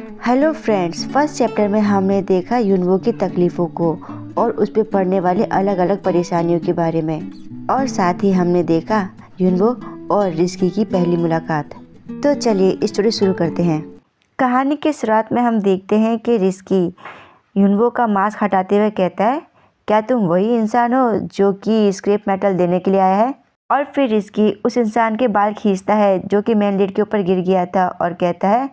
Hello friends, first chapter में हमने देखा युनवो की तकलीफ़ों को और उस पर पड़ने वाली अलग अलग परेशानियों के बारे में, और साथ ही हमने देखा युनवो और रिस्की की पहली मुलाकात। तो चलिए स्टोरी शुरू करते हैं। कहानी की शुरुआत में हम देखते हैं कि रिस्की युनवो का मास्क हटाते हुए कहता है, क्या तुम वही इंसान हो जो कि स्क्रैप मेटल देने के लिए आया है? और फिर रिस्की उस इंसान के बाल खींचता है जो कि मेन लीड के ऊपर गिर गया था और कहता है,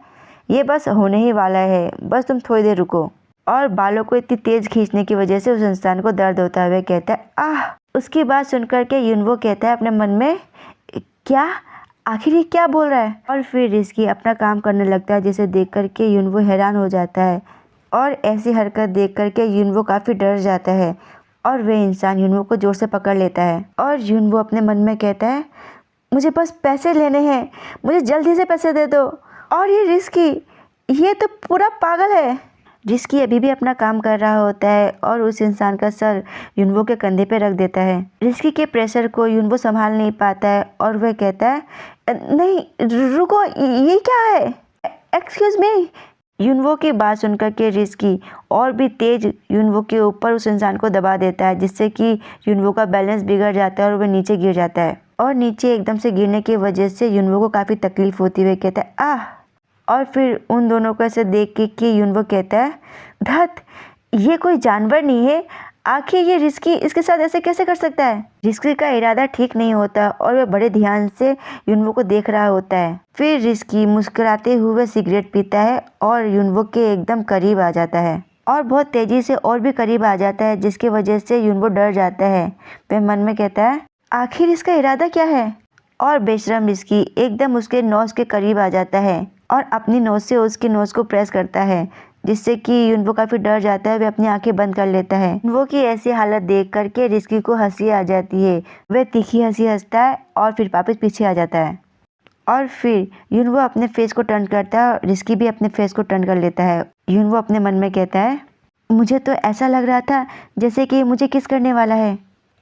ये बस होने ही वाला है, बस तुम थोड़ी देर रुको। और बालों को इतनी तेज खींचने की वजह से उस इंसान को दर्द होता हुआ कहता है, आह। उसकी बात सुनकर के युनवो कहता है अपने मन में, क्या आखिर ये क्या बोल रहा है? और फिर रिस्की अपना काम करने लगता है, जिसे देख करके युनवो हैरान हो जाता है और ऐसी हरकत देख करके युनवो काफ़ी डर जाता है और वह इंसान युनवो को जोर से पकड़ लेता है। और युनवो अपने मन में कहता है, मुझे बस पैसे लेने हैं, मुझे जल्दी से पैसे दे दो। और ये रिस्की, ये तो पूरा पागल है। रिस्की अभी भी अपना काम कर रहा होता है और उस इंसान का सर युनवो के कंधे पे रख देता है। रिस्की के प्रेशर को युनवो संभाल नहीं पाता है और वह कहता है, नहीं रुको, ये क्या है? Excuse me. युनवो की बात सुनकर के रिस्की और भी तेज युनवो के ऊपर उस इंसान को दबा देता है, जिससे कि युनवो का बैलेंस बिगड़ जाता है और वह नीचे गिर जाता है। और नीचे एकदम से गिरने की वजह से युनवो को काफ़ी तकलीफ होती है। कहता है, आह। और फिर उन दोनों को ऐसे देख के कि युनवो कहता है, धत, ये कोई जानवर नहीं है, आखिर ये रिस्की इसके साथ ऐसे कैसे कर सकता है? रिस्की का इरादा ठीक नहीं होता और वह बड़े ध्यान से युनवो को देख रहा होता है। फिर रिस्की मुस्कुराते हुए सिगरेट पीता है और युनवो के एकदम करीब आ जाता है और बहुत तेजी से और भी करीब आ जाता है, जिसकी वजह से युनवो डर जाता है। वह मन में कहता है, आखिर इसका इरादा क्या है? और बेशरम रिस्की एकदम उसके नोज के करीब आ जाता है और अपनी नोज से उसकी नोज को प्रेस करता है, जिससे कि युनवो काफ़ी डर जाता है। वह अपनी आंखें बंद कर लेता है। युनवो की ऐसी हालत देख करके रिस्की को हंसी आ जाती है। वह तीखी हंसी हंसता है और फिर वापस पीछे आ जाता है। और फिर युनवो अपने फेस को टर्न करता है और रिस्की भी अपने फेस को टर्न कर लेता है। युनवो अपने मन में कहता है, मुझे तो ऐसा लग रहा था जैसे कि मुझे किस करने वाला है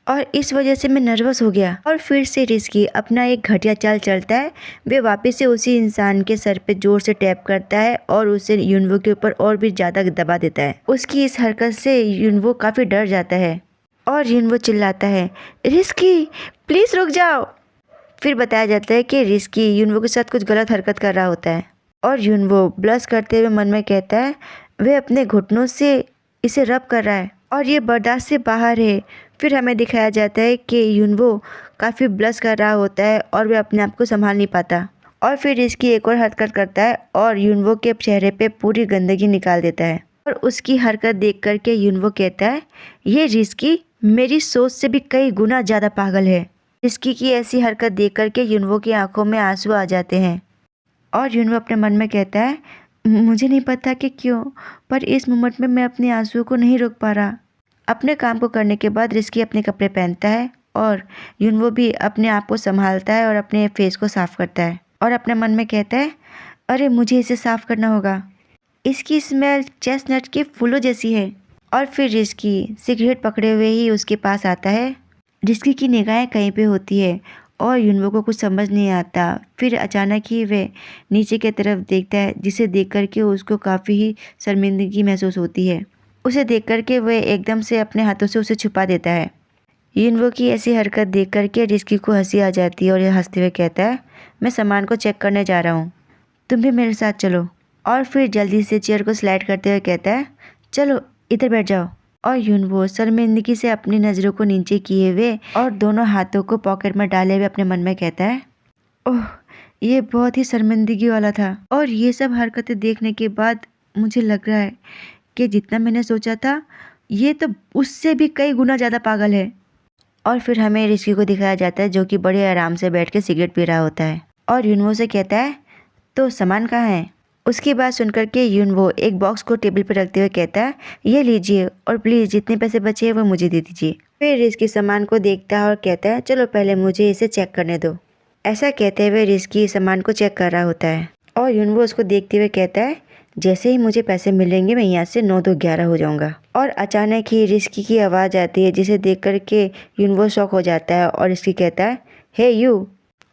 और इस वजह से मैं नर्वस हो गया। और फिर से रिस्की अपना एक घटिया चाल चलता है। वे वापस से उसी इंसान के सर पे जोर से टैप करता है और उसे युनवो के ऊपर और भी ज़्यादा दबा देता है। उसकी इस हरकत से युनवो काफ़ी डर जाता है और युनवो चिल्लाता है, रिस्की प्लीज़ रुक जाओ। फिर बताया जाता है कि रिस्की युनवो के साथ कुछ गलत हरकत कर रहा होता है और युनवो ब्लश करते हुए मन में कहता है, वह अपने घुटनों से इसे रब कर रहा है और ये बर्दाश्त से बाहर है। फिर हमें दिखाया जाता है कि युनवो काफ़ी ब्लश कर रहा होता है और वह अपने आप को संभाल नहीं पाता। और फिर इसकी एक और हरकत करता है और युनवो के चेहरे पे पूरी गंदगी निकाल देता है। और उसकी हरकत देख करके युनवो कहता है, ये रिस्की मेरी सोच से भी कई गुना ज़्यादा पागल है। रिस्की की ऐसी हरकत देख करके युनवो की आंखों में आंसू आ जाते हैं और युनवो अपने मन में कहता है, मुझे नहीं पता कि क्यों, पर इस मोमेंट में मैं अपने आंसुओं को नहीं रोक पा रहा। अपने काम को करने के बाद रिस्की अपने कपड़े पहनता है और युनवो भी अपने आप को संभालता है और अपने फेस को साफ़ करता है और अपने मन में कहता है, अरे मुझे इसे साफ़ करना होगा, इसकी स्मेल चेस्टनट के फूलों जैसी है। और फिर रिस्की सिगरेट पकड़े हुए ही उसके पास आता है। रिस्की की निगाहें कहीं पे होती है और युनवो को कुछ समझ नहीं आता। फिर अचानक ही वह नीचे की तरफ देखता है, जिसे देख करके उसको काफ़ी ही शर्मिंदगी महसूस होती है। उसे देख करके वह एकदम से अपने हाथों से उसे छुपा देता है। युनवो की ऐसी हरकत देख करके रिस्की को हंसी आ जाती है और यह हंसते हुए कहता है, मैं सामान को चेक करने जा रहा हूँ, तुम भी मेरे साथ चलो। और फिर जल्दी से चेयर को स्लाइड करते हुए कहता है, चलो इधर बैठ जाओ। और युनवो शर्मिंदगी से अपनी नज़रों को नीचे किए हुए और दोनों हाथों को पॉकेट में डाले हुए अपने मन में कहता है, ओह ये बहुत ही शर्मिंदगी वाला था। और ये सब हरकतें देखने के बाद मुझे लग रहा है कि जितना मैंने सोचा था ये तो उससे भी कई गुना ज़्यादा पागल है। और फिर हमें रिस्की को दिखाया जाता है जो कि बड़े आराम से बैठ के सिगरेट पी रहा होता है और युनवो से कहता है, तो सामान कहाँ है? उसकी बात सुनकर के युनवो एक बॉक्स को टेबल पर रखते हुए कहता है, ये लीजिए और प्लीज़ जितने पैसे बचे हैं वो मुझे दे दीजिए। फिर रिस्की सामान को देखता है और कहता है, चलो पहले मुझे इसे चेक करने दो। ऐसा कहते हुए रिस्की सामान को चेक कर रहा होता है और युनवो उसको देखते हुए कहता है, जैसे ही मुझे पैसे मिलेंगे मैं यहाँ से 9 2 11 हो जाऊँगा। और अचानक ही रिस्की की आवाज़ आती है, जिसे देख कर के युनवो शॉक हो जाता है और रिस्की कहता है, हे यू।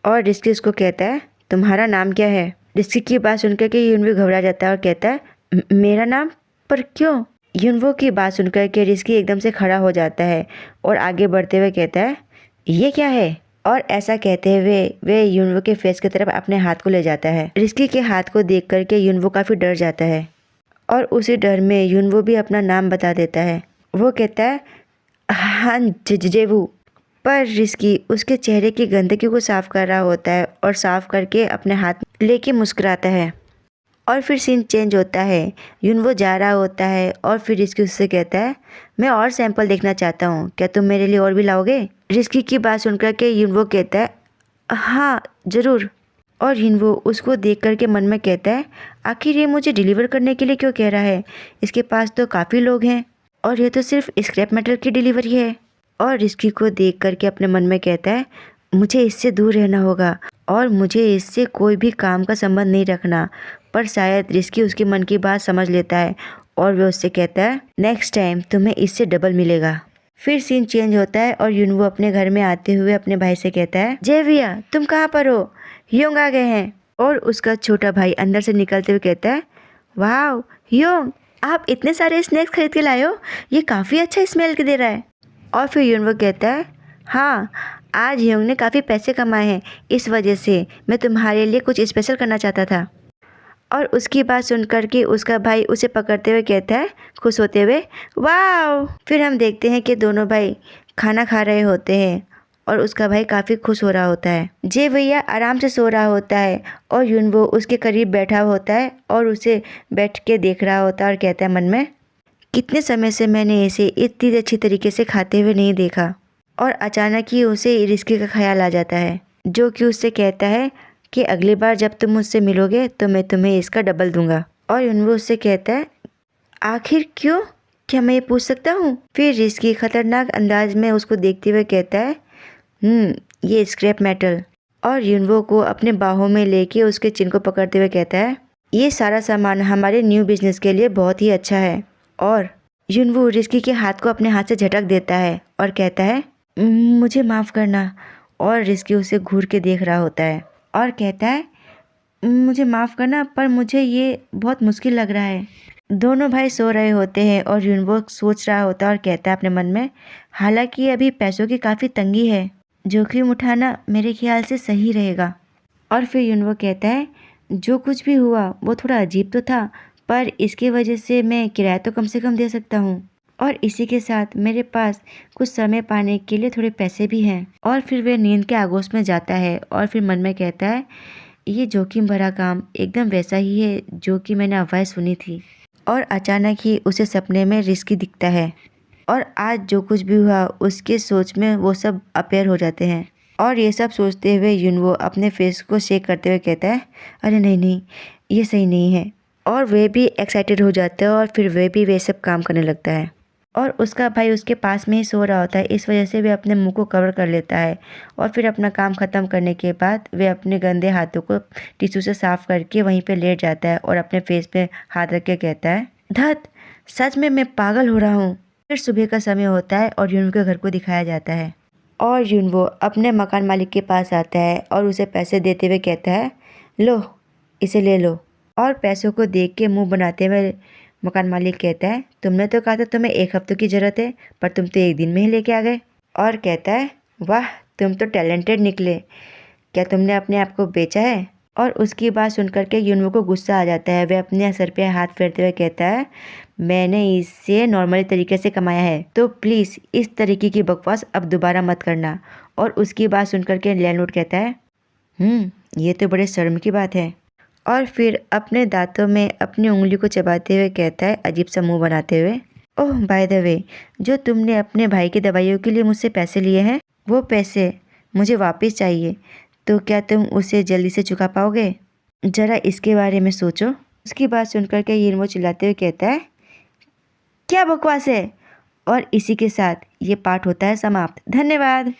और रिस्की उसको कहता है, तुम्हारा नाम क्या है? रिस्की की बात सुनकर के युनवो घबरा जाता है और कहता है, मेरा नाम? पर क्यों? युनवो की बात सुनकर के रिस्की एकदम से खड़ा हो जाता है और आगे बढ़ते हुए कहता है, ये क्या है? और ऐसा कहते हुए वे युनवो के फेस की तरफ अपने हाथ को ले जाता है। रिस्की के हाथ को देख करके युनवो काफ़ी डर जाता है और उसी डर में युनवो भी अपना नाम बता देता है। वो कहता है, हाँ जेवू। पर रिस्की उसके चेहरे की गंदगी को साफ कर रहा होता है और साफ करके अपने हाथ लेके मुस्कुराता है। और फिर सीन चेंज होता है। युनवो जा रहा होता है और फिर रिस्की उससे कहता है, मैं और सैंपल देखना चाहता हूँ, क्या तुम मेरे लिए और भी लाओगे? रिस्की की बात सुनकर के युनवो कहता है, हाँ ज़रूर। और युनवो उसको देख कर के मन में कहता है, आखिर ये मुझे डिलीवर करने के लिए क्यों कह रहा है? इसके पास तो काफ़ी लोग हैं और ये तो सिर्फ स्क्रैप मेटल की डिलीवरी है। और रिस्की को देख करके अपने मन में कहता है, मुझे इससे दूर रहना होगा और मुझे इससे कोई भी काम का संबंध नहीं रखना। पर शायद रिस्की उसके मन की बात समझ लेता है और वह उससे कहता है, नेक्स्ट टाइम तुम्हें इससे डबल मिलेगा। फिर सीन चेंज होता है और युनवो अपने घर में आते हुए अपने भाई से कहता है, जय भैया तुम कहाँ पर हो? योंग आ गए हैं। और उसका छोटा भाई अंदर से निकलते हुए कहता है, वाह योंग, आप इतने सारे स्नैक्स खरीद के लाए हो, ये काफ़ी अच्छा स्मेल दे रहा है। और फिर युनवो कहता है, हाँ आज योंग ने काफ़ी पैसे कमाए हैं, इस वजह से मैं तुम्हारे लिए कुछ स्पेशल करना चाहता था। और उसकी बात सुनकर के उसका भाई उसे पकड़ते हुए कहता है खुश होते हुए, वाह। फिर हम देखते हैं कि दोनों भाई खाना खा रहे होते हैं और उसका भाई काफ़ी खुश हो रहा होता है। जे भैया आराम से सो रहा होता है और युनवो उसके करीब बैठा होता है और उसे बैठ के देख रहा होता है और कहता है मन में, कितने समय से मैंने इसे इतनी अच्छी तरीके से खाते हुए नहीं देखा। और अचानक ही उसे रिस्की का ख्याल आ जाता है, जो कि उससे कहता है कि अगली बार जब तुम मुझसे मिलोगे तो मैं तुम्हें इसका डबल दूंगा। और युनवो उससे कहता है, आखिर क्यों, क्या मैं ये पूछ सकता हूँ? फिर रिस्की खतरनाक अंदाज में उसको देखते हुए कहता है, ये स्क्रैप मेटल। और युनवो को अपने बाहों में लेके उसके चिन को पकड़ते हुए कहता है, ये सारा सामान हमारे न्यू बिजनेस के लिए बहुत ही अच्छा है। और युनवो रिस्की के हाथ को अपने हाथ से झटक देता है और कहता है, मुझे माफ़ करना। और रिस्की उसे घूर के देख रहा होता है और कहता है, मुझे माफ़ करना, पर मुझे ये बहुत मुश्किल लग रहा है। दोनों भाई सो रहे होते हैं और युनवो सोच रहा होता है और कहता है अपने मन में, हालांकि अभी पैसों की काफ़ी तंगी है, जोखिम उठाना मेरे ख्याल से सही रहेगा। और फिर युनवो कहता है, जो कुछ भी हुआ वो थोड़ा अजीब तो था, पर इसकी वजह से मैं किराया तो कम से कम दे सकता हूँ और इसी के साथ मेरे पास कुछ समय पाने के लिए थोड़े पैसे भी हैं। और फिर वह नींद के आगोश में जाता है और फिर मन में कहता है, ये जोखिम भरा काम एकदम वैसा ही है जो कि मैंने अफवाह सुनी थी। और अचानक ही उसे सपने में रिस्की दिखता है और आज जो कुछ भी हुआ उसके सोच में वो सब अपेयर हो जाते हैं। और ये सब सोचते हुए युनवो अपने फेस को शेक करते हुए कहता है, अरे नहीं नहीं, ये सही नहीं है। और वे भी एक्साइटेड हो जाते हैं और फिर वे भी वे सब काम करने लगता है। और उसका भाई उसके पास में ही सो रहा होता है, इस वजह से वे अपने मुंह को कवर कर लेता है। और फिर अपना काम ख़त्म करने के बाद वे अपने गंदे हाथों को टिश्यू से साफ करके वहीं पे लेट जाता है और अपने फेस पे हाथ रख के कहता है, धत, सच में मैं पागल हो रहा हूँ। फिर सुबह का समय होता है और युनवो के घर को दिखाया जाता है और युनवो अपने मकान मालिक के पास आता है और उसे पैसे देते हुए कहता है, लो इसे ले लो। और पैसों को देख के मुँह बनाते हुए मकान मालिक कहता है, तुमने तो कहा था तुम्हें 1 हफ्ते की ज़रूरत है, पर तुम तो 1 दिन में ही लेके आ गए। और कहता है, वाह तुम तो टैलेंटेड निकले, क्या तुमने अपने आप को बेचा है? और उसकी बात सुनकर के युनवो को गुस्सा आ जाता है। वह अपने सर पे हाथ फेरते हुए कहता है, मैंने इससे नॉर्मली तरीके से कमाया है, तो प्लीज़ इस तरीके की बकवास अब दोबारा मत करना। और उसकी बात सुनकर के लैंडलॉर्ड कहता है, ये तो बड़े शर्म की बात है। और फिर अपने दांतों में अपनी उंगली को चबाते हुए कहता है अजीब सा मुंह बनाते हुए, ओह बाय द वे, जो तुमने अपने भाई की दवाइयों के लिए मुझसे पैसे लिए हैं वो पैसे मुझे वापस चाहिए, तो क्या तुम उसे जल्दी से चुका पाओगे? ज़रा इसके बारे में सोचो। उसकी बात सुनकर के युनवो चिल्लाते हुए कहता है, क्या बकवास है? और इसी के साथ ये पाठ होता है समाप्त। धन्यवाद।